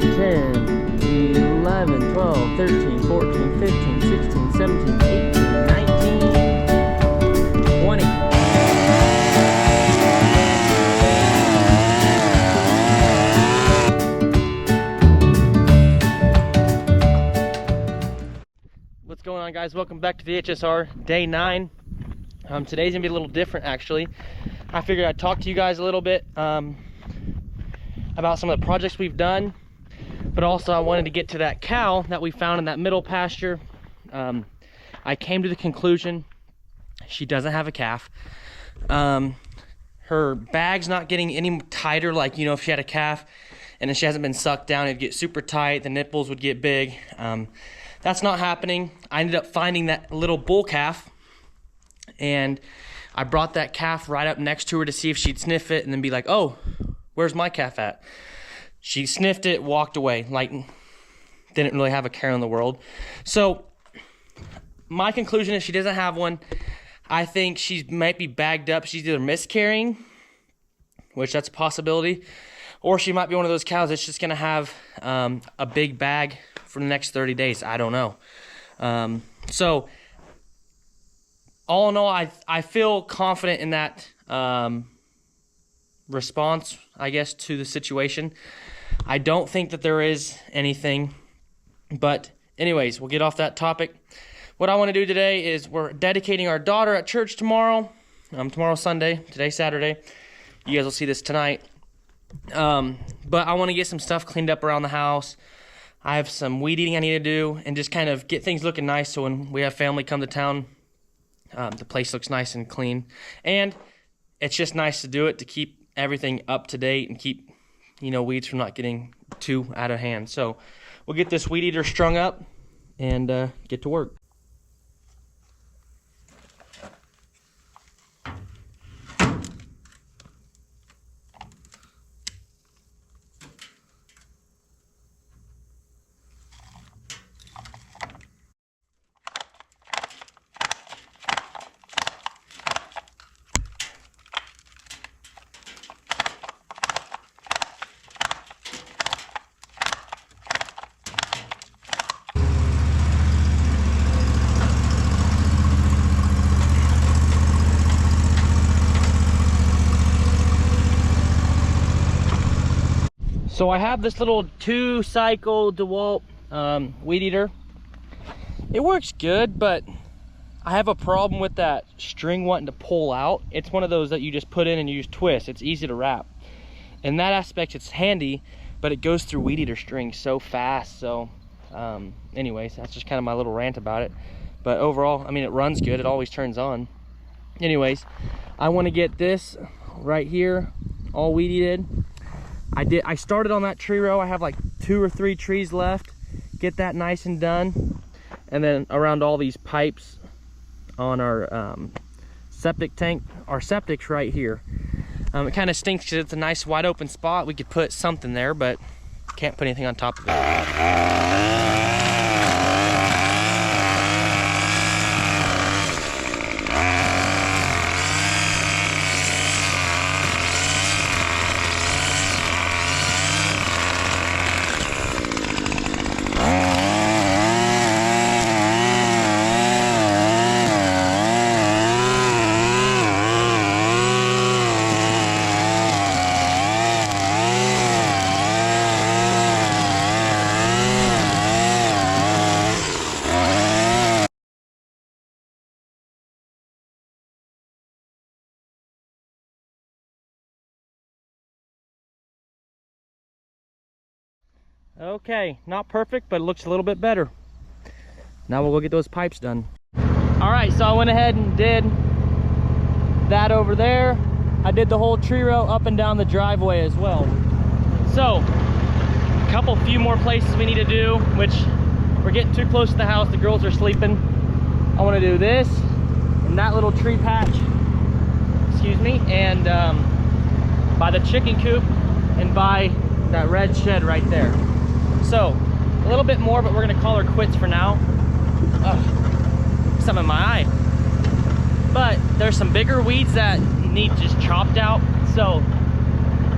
10, 11, 12, 13, 14, 15, 16, 17, 18, 19, 20. What's going on, guys? Welcome back to the HSR day 9. Today's gonna be a little different, actually. I figured I'd talk to you guys a little bit about some of the projects we've done, but also I wanted to get to that cow that we found in that middle pasture. I came to the conclusion she doesn't have a calf. Her bag's not getting any tighter, like, you know, if she had a calf and then she hasn't been sucked down, it'd get super tight, the nipples would get big. That's not happening. I ended up finding that little bull calf, and I brought that calf right up next to her to see if she'd sniff it and then be like, oh, where's my calf at? She sniffed it, walked away, like didn't really have a care in the world. So my conclusion is she doesn't have one. I think she might be bagged up. She's either miscarrying, which that's a possibility, or she might be one of those cows that's just gonna have a big bag for the next 30 days. I don't know. So all in all, I feel confident in that response, I guess, to the situation. I don't think that there is anything, but anyways, we'll get off that topic. What I want to do today is we're dedicating our daughter at church tomorrow. Tomorrow's Sunday, today's Saturday. You guys will see this tonight. But I want to get some stuff cleaned up around the house. I have some weed eating I need to do and just kind of get things looking nice so when we have family come to town, the place looks nice and clean. And it's just nice to do it to keep everything up to date and keep, you know, weeds from not getting too out of hand. So we'll get this weed eater strung up and get to work. So I have this little 2-cycle DeWalt weed eater. It works good, but I have a problem with that string wanting to pull out. It's one of those that you just put in and you just twist. It's easy to wrap. In that aspect, it's handy, but it goes through weed eater strings so fast. So anyways, that's just kind of my little rant about it. But overall, I mean, it runs good. It always turns on. Anyways, I want to get this right here all weed eated. I started on that tree row. I have like 2 or 3 trees left. Get that nice and done. And then around all these pipes on our septic tank, our septic's right here. It kind of stinks because it's a nice wide open spot. We could put something there, but can't put anything on top of it. Okay, not perfect, but it looks a little bit better. Now we'll go get those pipes done. All right, so I went ahead and did that over there. I did the whole tree row up and down the driveway as well. So, a few more places we need to do, which we're getting too close to the house. The girls are sleeping. I want to do this and that little tree patch, excuse me, and by the chicken coop and by that red shed right there. So a little bit more, but we're gonna call her quits for now. Some in my eye. But there's some bigger weeds that need just chopped out. So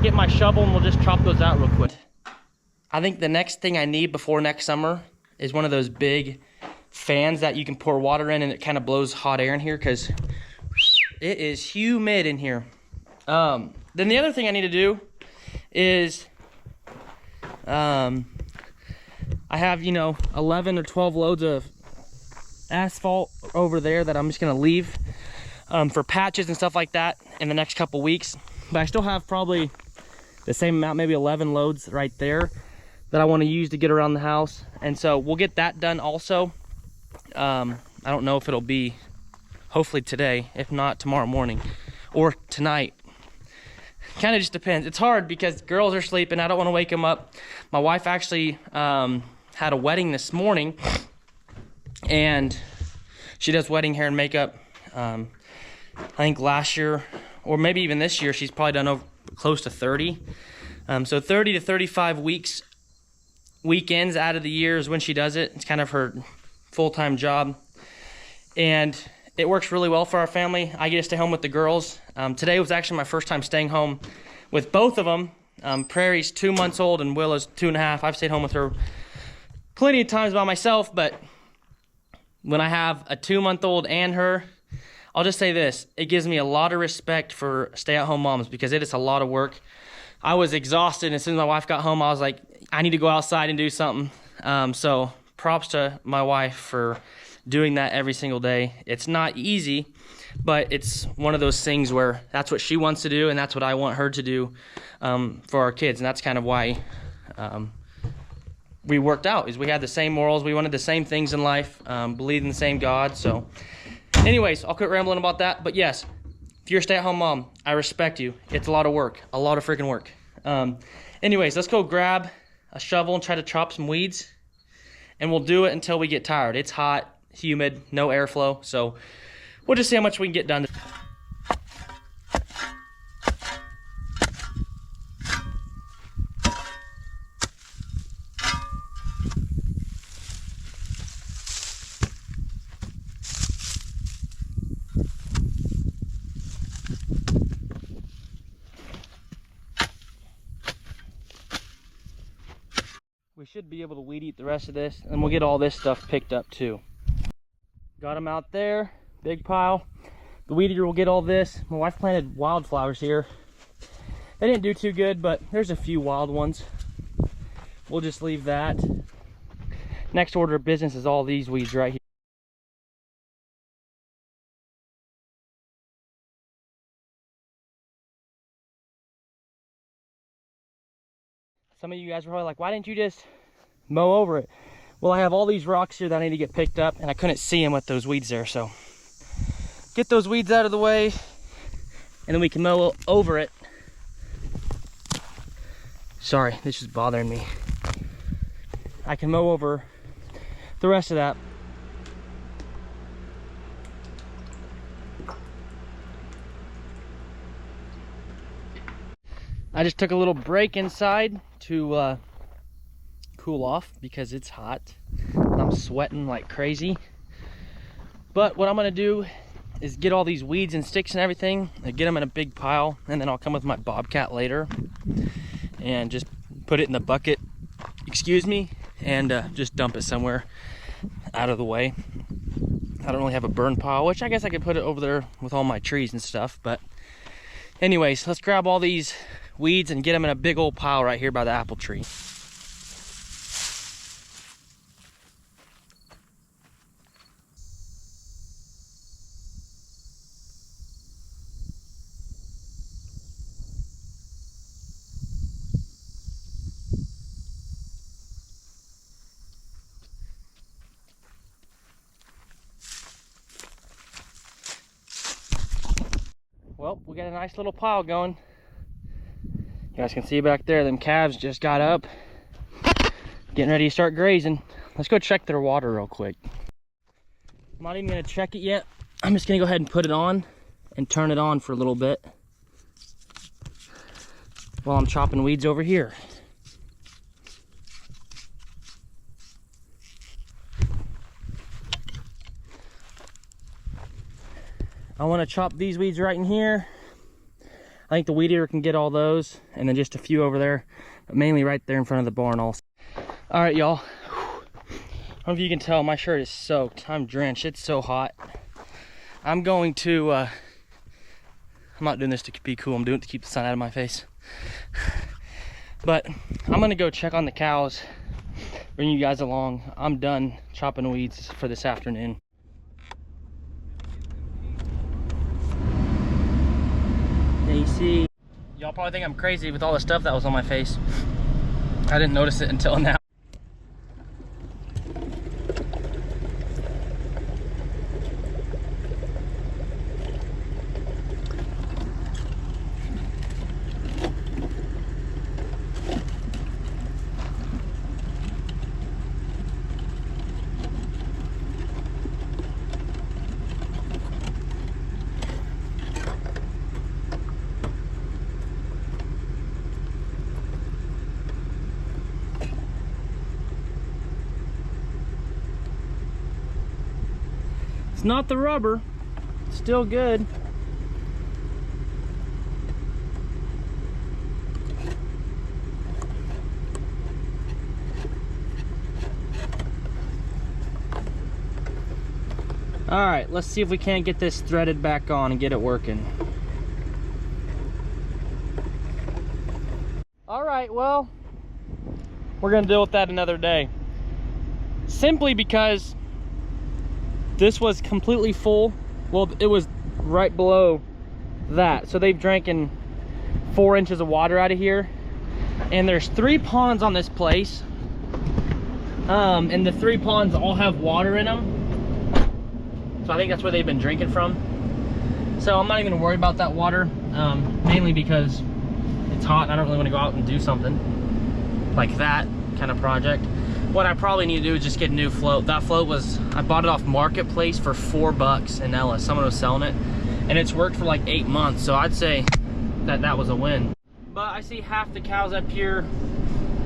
get my shovel and we'll just chop those out real quick. I think the next thing I need before next summer is one of those big fans that you can pour water in and it kind of blows hot air in here, because it is humid in here. Then the other thing I need to do is I have, 11 or 12 loads of asphalt over there that I'm just gonna leave for patches and stuff like that in the next couple weeks. But I still have probably the same amount, maybe 11 loads right there that I want to use to get around the house. And so we'll get that done also. I don't know if it'll be hopefully today, if not tomorrow morning or tonight. Kind of just depends. It's hard because girls are sleeping. I don't want to wake them up. My wife actually had a wedding this morning, and she does wedding hair and makeup. I think last year, or maybe even this year, she's probably done over close to 30. So 30 to 35 weekends out of the year is when she does it. It's kind of her full-time job, and it works really well for our family. I get to stay home with the girls. Today was actually my first time staying home with both of them. Prairie's 2 months old and Willow's 2.5. I've stayed home with her plenty of times by myself, but when I have a 2-month-old and her, I'll just say this, it gives me a lot of respect for stay-at-home moms, because it is a lot of work. I was exhausted, and as soon as my wife got home, I was like, I need to go outside and do something. So props to my wife for doing that every single day. It's not easy, but it's one of those things where that's what she wants to do, and that's what I want her to do for our kids. And that's kind of why we worked out, is we had the same morals. We wanted the same things in life, believed in the same God. So anyways, I'll quit rambling about that. But yes, if you're a stay-at-home mom, I respect you. It's a lot of work, a lot of freaking work. Anyways, let's go grab a shovel and try to chop some weeds, and we'll do it until we get tired. It's hot, humid, no airflow, so we'll just see how much we can get done. We should be able to weed eat the rest of this, and we'll get all this stuff picked up too. Got them out there, big pile. The weed eater will get all this. My wife planted wildflowers here. They didn't do too good, but there's a few wild ones. We'll just leave that. Next order of business is all these weeds right here. Some of you guys were probably like, why didn't you just mow over it? Well, I have all these rocks here that I need to get picked up, and I couldn't see them with those weeds there. So get those weeds out of the way, and then we can mow over it. Sorry, this is bothering me. I can mow over the rest of that. I just took a little break inside to cool off because it's hot and I'm sweating like crazy. But what I'm gonna do is get all these weeds and sticks and everything and get them in a big pile, and then I'll come with my Bobcat later and just put it in the bucket, excuse me, and just dump it somewhere out of the way. I don't really have a burn pile, which I guess I could put it over there with all my trees and stuff. But anyways, let's grab all these weeds and get them in a big old pile right here by the apple tree. Well, we got a nice little pile going. You guys can see back there, them calves just got up, getting ready to start grazing. Let's go check their water real quick. I'm not even gonna check it yet. I'm just gonna go ahead and put it on and turn it on for a little bit while I'm chopping weeds over here. I wanna chop these weeds right in here. I think the weed eater can get all those, and then just a few over there, but mainly right there in front of the barn also. All right, y'all. I don't know if you can tell, my shirt is soaked. I'm drenched. It's so hot. I'm going to, I'm not doing this to be cool. I'm doing it to keep the sun out of my face. But I'm gonna go check on the cows, bring you guys along. I'm done chopping weeds for this afternoon. AC. Y'all probably think I'm crazy with all the stuff that was on my face. I didn't notice it until now. It's not the rubber, it's still good. All right, let's see if we can't get this threaded back on and get it working. All right, well, we're gonna deal with that another day. Simply because this was completely full. Well, it was right below that. So they've drank in 4 inches of water out of here. And there's 3 ponds on this place. And the 3 ponds all have water in them. So I think that's where they've been drinking from. So I'm not even gonna worry about that water. Mainly because it's hot and I don't really wanna go out and do something like that kind of project. What I probably need to do is just get a new float. That float was, I bought it off Marketplace for $4 in Ellis. Someone was selling it, and it's worked for like 8 months. So I'd say that that was a win. But I see half the cows up here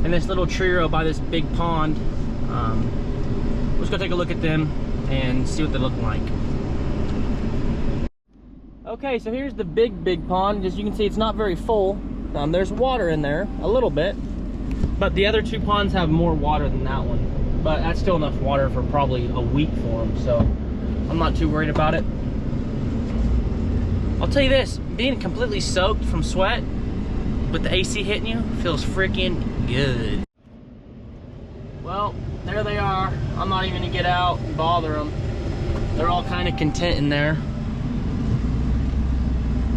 in this little tree row by this big pond. Let's go take a look at them and see what they look like. Okay, so here's the big pond. As you can see, it's not very full. There's water in there, a little bit. But the other 2 ponds have more water than that one. But that's still enough water for probably a week for them, so I'm not too worried about it. I'll tell you this, being completely soaked from sweat with the AC hitting you feels freaking good. Well, there they are. I'm not even gonna get out and bother them. They're all kind of content in there.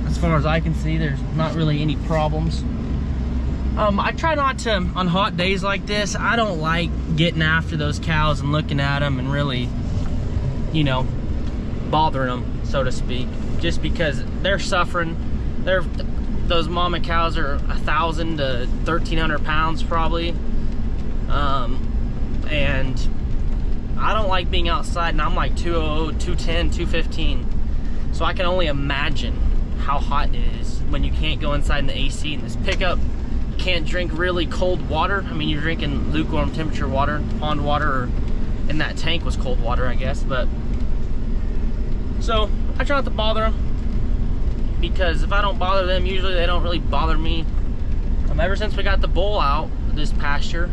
As far as I can see, there's not really any problems. I try not to, on hot days like this, I don't like getting after those cows and looking at them and really, you know, bothering them, so to speak. Just because they're suffering. Those mama cows are 1,000 to 1,300 pounds probably. And I don't like being outside, and I'm like 200, 210, 215. So I can only imagine how hot it is when you can't go inside in the AC in this pickup. Can't drink really cold water. I mean, you're drinking lukewarm temperature water, pond water, or in that tank was cold water, I guess. But so I try not to bother them, because if I don't bother them, usually they don't really bother me. Ever since we got the bull out of this pasture,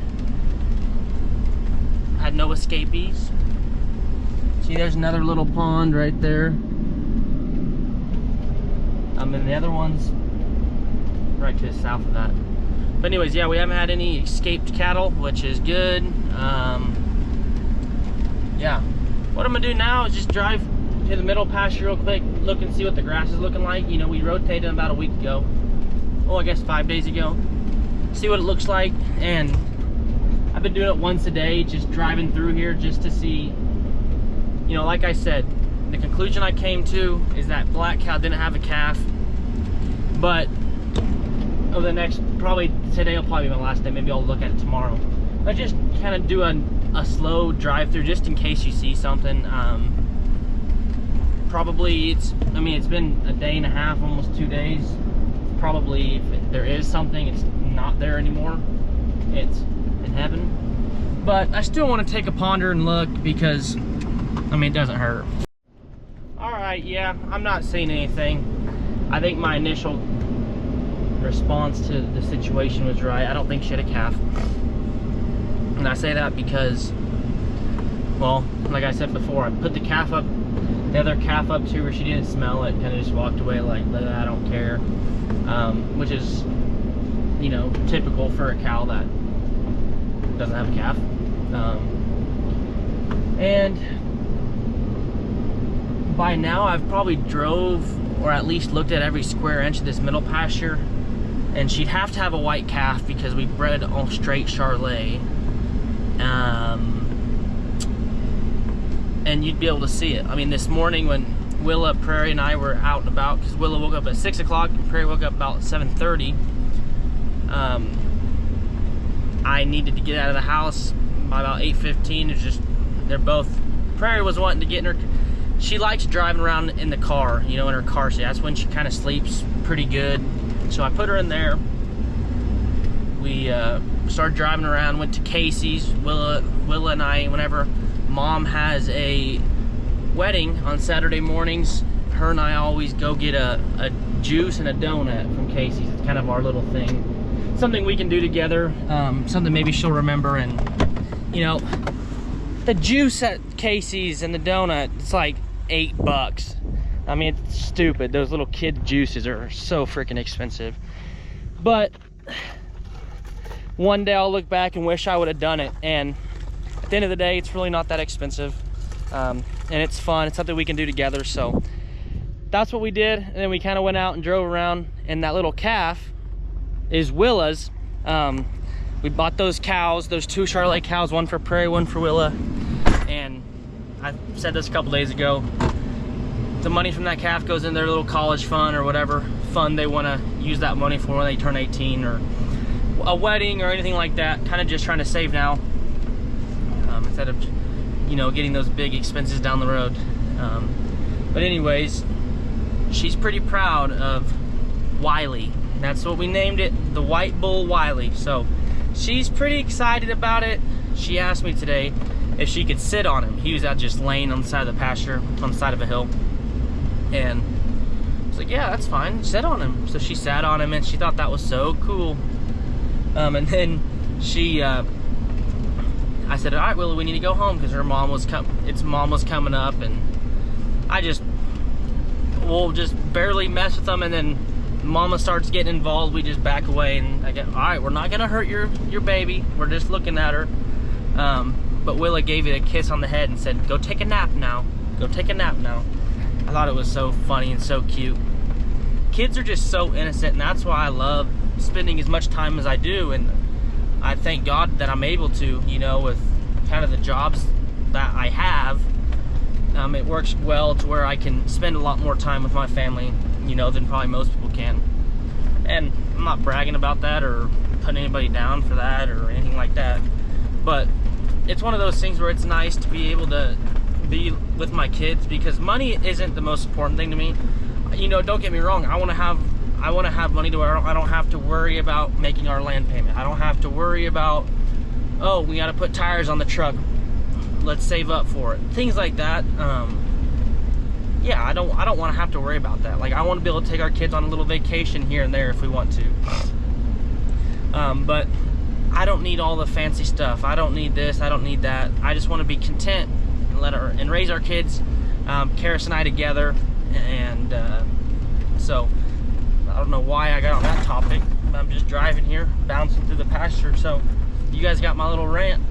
I had no escapees. See, there's another little pond right there. And the other one's right to the south of that. But anyways, yeah, we haven't had any escaped cattle, which is good. Yeah, what I'm gonna do now is just drive to the middle pasture real quick, look and see what the grass is looking like. You know, we rotated them about a week ago. Oh, I guess 5 days ago. See what it looks like, and I've been doing it once a day, just driving through here just to see. You know, like I said, the conclusion I came to is that black cow didn't have a calf, but over the next, probably today will probably be my last day, maybe I'll look at it tomorrow. I just kind of do a slow drive through just in case you see something. Probably it's been a day and a half, almost 2 days. Probably if there is something, it's not there anymore. It's in heaven. But I still want to take a ponder and look, because I mean, it doesn't hurt. All right, yeah, I'm not seeing anything. I think my initial response to the situation was right. I don't think she had a calf. And I say that because, well, like I said before, I put the calf up, the other calf up to where she didn't smell it, kind of just walked away like, I don't care, which is, you know, typical for a cow that doesn't have a calf. And by now I've probably drove or at least looked at every square inch of this middle pasture, and she'd have to have a white calf because we bred all straight Charolais. And you'd be able to see it. I mean, this morning when Willa, Prairie, and I were out and about, because Willa woke up at 6 o'clock and Prairie woke up about 7:30. I needed to get out of the house by about 8:15. It's just, they're both, Prairie was wanting to get in her, she likes driving around in the car, you know, in her car seat. That's when she kind of sleeps pretty good. So I put her in there. We started driving around, went to Casey's. Willa and I, whenever Mom has a wedding on Saturday mornings, her and I always go get a juice and a donut from Casey's. It's kind of our little thing. Something we can do together. Something maybe she'll remember. And, you know, the juice at Casey's and the donut, it's like $8. I mean, it's stupid. Those little kid juices are so freaking expensive. But one day I'll look back and wish I would have done it. And at the end of the day, it's really not that expensive. And it's fun. It's something we can do together. So that's what we did. And then we kind of went out and drove around. And that little calf is Willa's. We bought those cows, those 2 Charolais cows, one for Prairie, one for Willa. And I said this a couple days ago. The money from that calf goes in their little college fund or whatever fund they want to use that money for when they turn 18 or a wedding or anything like that. Kind of just trying to save now, instead of, you know, getting those big expenses down the road. But anyways, she's pretty proud of Wiley. That's what we named it, the White Bull Wiley. So she's pretty excited about it. She asked me today if she could sit on him. He was out just laying on the side of the pasture, on the side of a hill. And I was like, yeah, that's fine, sit on him. So she sat on him and she thought that was so cool. And then she, I said, all right, Willa, we need to go home because her mom was mom was coming up, and we'll just barely mess with them, and then Mama starts getting involved. We just back away, and I go, all right, we're not gonna hurt your baby. We're just looking at her. But Willa gave it a kiss on the head and said, go take a nap now. Go take a nap now. I thought it was so funny and so cute. Kids are just so innocent, and that's why I love spending as much time as I do. And I thank God that I'm able to, you know, with kind of the jobs that I have. It works well to where I can spend a lot more time with my family, you know, than probably most people can. And I'm not bragging about that or putting anybody down for that or anything like that. But it's one of those things where it's nice to be able to be with my kids, because money isn't the most important thing to me. You know, don't get me wrong, I want to have money to where I don't have to worry about making our land payment. I don't have to worry about, oh, we got to put tires on the truck, let's save up for it. Things like that. Yeah, I don't want to have to worry about that. Like, I want to be able to take our kids on a little vacation here and there if we want to. But I don't need all the fancy stuff. I don't need this, I don't need that. I just want to be content and raise our kids, Karis and I together. And so I don't know why I got on that topic. I'm just driving here, bouncing through the pasture. So you guys got my little rant.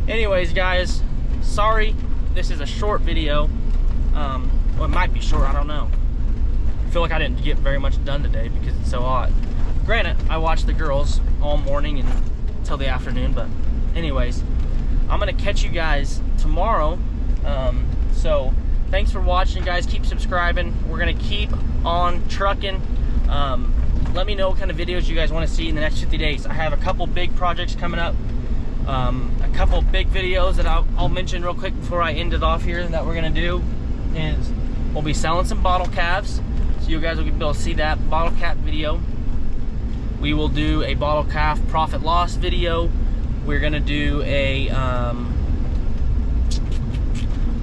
Anyways, guys, sorry this is a short video. Well, it might be short, I don't know. I feel like I didn't get very much done today because it's so hot. Granted, I watched the girls all morning and until the afternoon, but anyways, I'm gonna catch you guys tomorrow. So thanks for watching, guys. Keep subscribing. We're gonna keep on trucking. Let me know what kind of videos you guys want to see in the next 50 days. I have a couple big projects coming up. A couple big videos that I'll mention real quick before I end it off here that we're gonna do is we'll be selling some bottle calves, so you guys will be able to see that bottle calf video. We will do a bottle calf profit loss video. We're gonna do a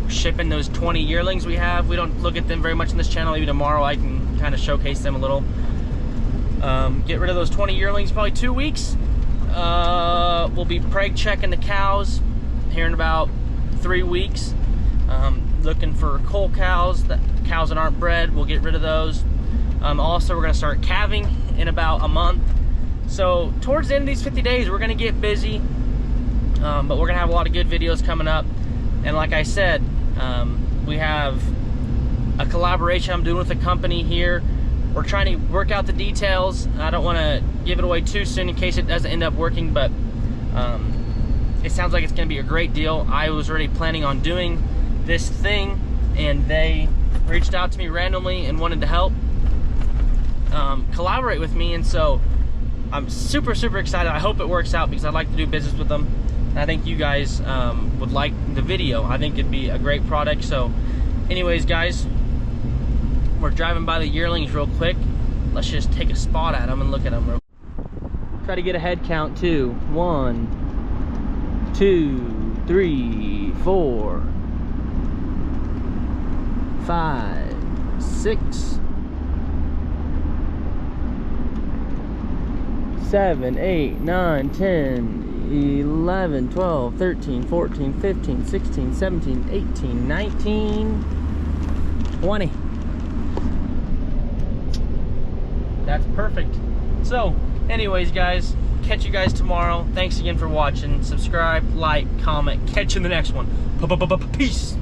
shipping those 20 yearlings we have. We don't look at them very much on this channel. Maybe tomorrow I can kind of showcase them a little. Get rid of those 20 yearlings, probably 2 weeks. we'll be preg checking the cows here in about 3 weeks. Looking for cull cows, cows that aren't bred. We'll get rid of those. Also, we're gonna start calving in about a month. So towards the end of these 50 days, we're gonna get busy, but we're gonna have a lot of good videos coming up. And like I said, we have a collaboration I'm doing with a company here. We're trying to work out the details. I don't want to give it away too soon in case it doesn't end up working, but it sounds like it's going to be a great deal. I was already planning on doing this thing, and they reached out to me randomly and wanted to help collaborate with me, and so I'm super excited. I hope it works out because I'd like to do business with them, and I think you guys would like the video. I think it'd be a great product. So anyways, guys, we're driving by the yearlings real quick. Let's just take a spot at them and look at them real quick. Try to get a head count too. 1, 2, 3, 4, 5, 6, 7, 8, 9, 10, 11, 12, 13, 14, 15, 16, 17, 18, 19, 20. That's perfect. So anyways, guys, catch you guys tomorrow. Thanks again for watching. Subscribe, like, comment. Catch you in the next one. Peace.